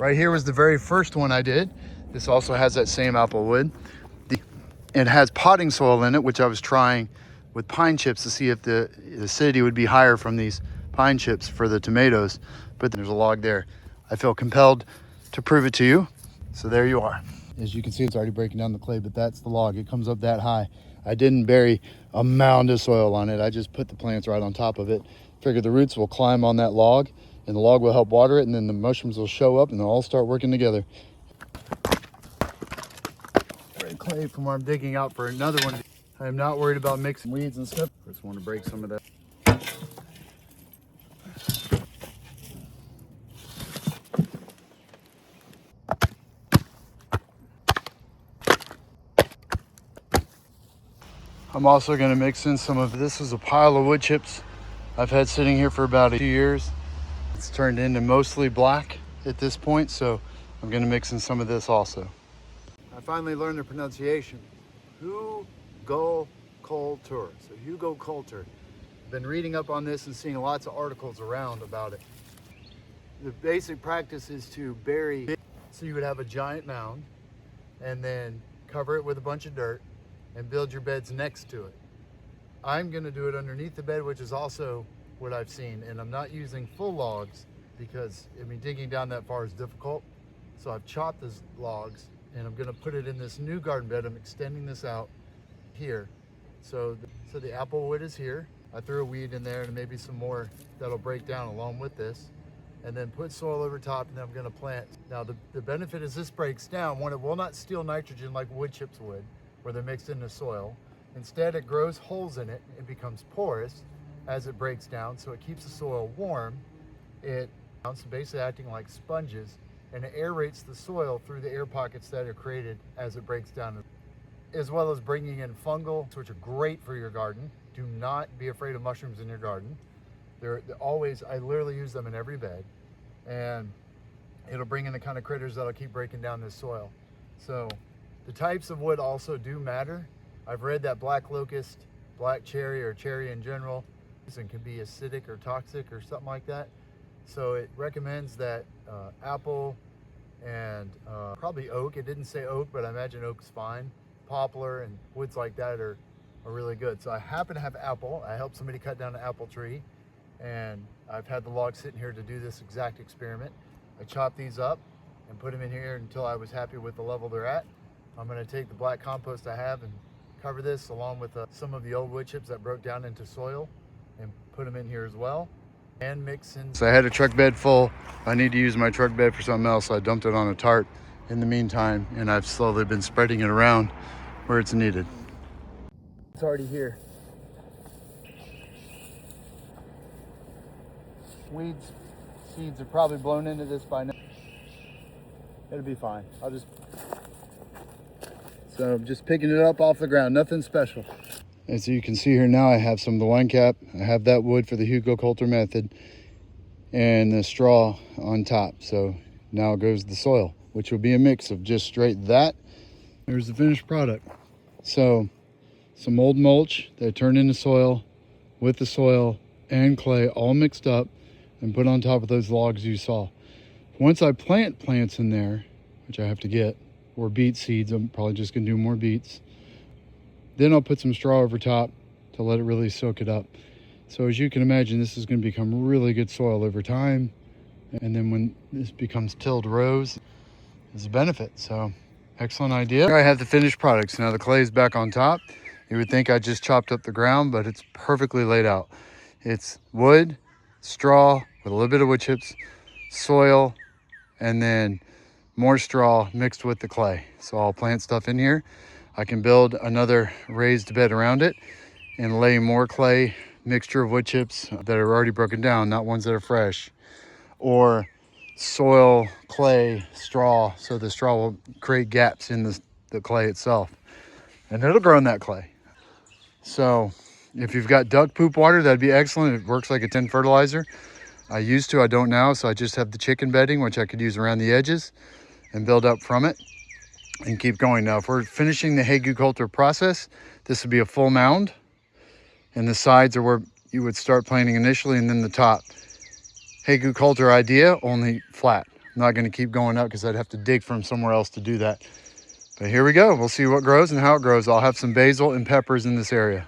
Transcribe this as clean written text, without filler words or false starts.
Right here was the very first one I did. This also has that same apple wood. It has potting soil in it, which I was trying with pine chips to see if the acidity would be higher from these pine chips for the tomatoes, but there's a log there. I feel compelled to prove it to you. So there you are. As you can see, it's already breaking down the clay, but that's the log. It comes up that high. I didn't bury a mound of soil on it. I just put the plants right on top of it. Figured the roots will climb on that log and the log will help water it, and then the mushrooms will show up and they'll all start working together. Clay from where I'm digging out for another one. I am not worried about mixing weeds and stuff. I just want to break some of that. I'm also going to mix in some of this. Is a pile of wood chips I've had sitting here for about 2 years. It's turned into mostly black at this point, so I'm going to mix in some of this also. I finally learned the pronunciation. Hugelkultur. So Hugelkultur. Been reading up on this and seeing lots of articles around about it. The basic practice is to bury, so you would have a giant mound and then cover it with a bunch of dirt and build your beds next to it. I'm going to do it underneath the bed, which is also what I've seen, and I'm not using full logs because digging down that far is difficult. So I've chopped these logs and I'm going to put it in this new garden bed. I'm extending this out here. So the apple wood is here. I threw a weed in there and maybe some more that'll break down along with this, and then put soil over top, and then I'm going to plant. Now the benefit is this breaks down. One, it will not steal nitrogen like wood chips would, where they're mixed into soil. Instead, it grows holes in it and becomes porous as it breaks down, so it keeps the soil warm. It's basically acting like sponges, and it aerates the soil through the air pockets that are created as it breaks down, as well as bringing in fungal, which are great for your garden. Do not be afraid of mushrooms in your garden. They're always, I literally use them in every bed, and it'll bring in the kind of critters that'll keep breaking down this soil. So the types of wood also do matter. I've read that black locust, black cherry, or cherry in general, can be acidic or toxic or something like that. So it recommends that apple and probably oak. It didn't say oak, but I imagine oak's fine. Poplar and woods like that are really good. So I happen to have apple. I helped somebody cut down an apple tree, and I've had the log sitting here to do this exact experiment. I chopped these up and put them in here until I was happy with the level they're at. I'm going to take the black compost I have and cover this along with some of the old wood chips that broke down into soil and put them in here as well, and mix in. So I had a truck bed full. I need to use my truck bed for something else, so I dumped it on a tarp in the meantime, and I've slowly been spreading it around where it's needed. It's already here. Weeds, seeds are probably blown into this by now. It'll be fine. So I'm just picking it up off the ground, nothing special. As you can see here now, I have some of the wine cap. I have that wood for the Hugelkultur method and the straw on top. So now goes the soil, which will be a mix of just straight that. There's the finished product. So some old mulch that turned into soil with the soil and clay all mixed up and put on top of those logs you saw. Once I plant plants in there, which I have to get, or beet seeds, I'm probably just gonna do more beets. Then I'll put some straw over top to let it really soak it up. So as you can imagine, this is gonna become really good soil over time. And then when this becomes tilled rows, there's a benefit. So excellent idea. Here I have the finished products. Now the clay is back on top. You would think I just chopped up the ground, but it's perfectly laid out. It's wood, straw with a little bit of wood chips, soil, and then more straw mixed with the clay. So I'll plant stuff in here. I can build another raised bed around it and lay more clay, mixture of wood chips that are already broken down, not ones that are fresh, or soil, clay, straw. So the straw will create gaps in the clay itself, and it'll grow in that clay. So if you've got duck poop water, that'd be excellent. It works like a tin fertilizer. I used to, I don't now. So I just have the chicken bedding, which I could use around the edges and build up from it and keep going. Now, if we're finishing the Hugelkultur process, this would be a full mound, and the sides are where you would start planting initially, and then the top. Hugelkultur idea, only flat. I'm not going to keep going up because I'd have to dig from somewhere else to do that. But here we go. We'll see what grows and how it grows. I'll have some basil and peppers in this area.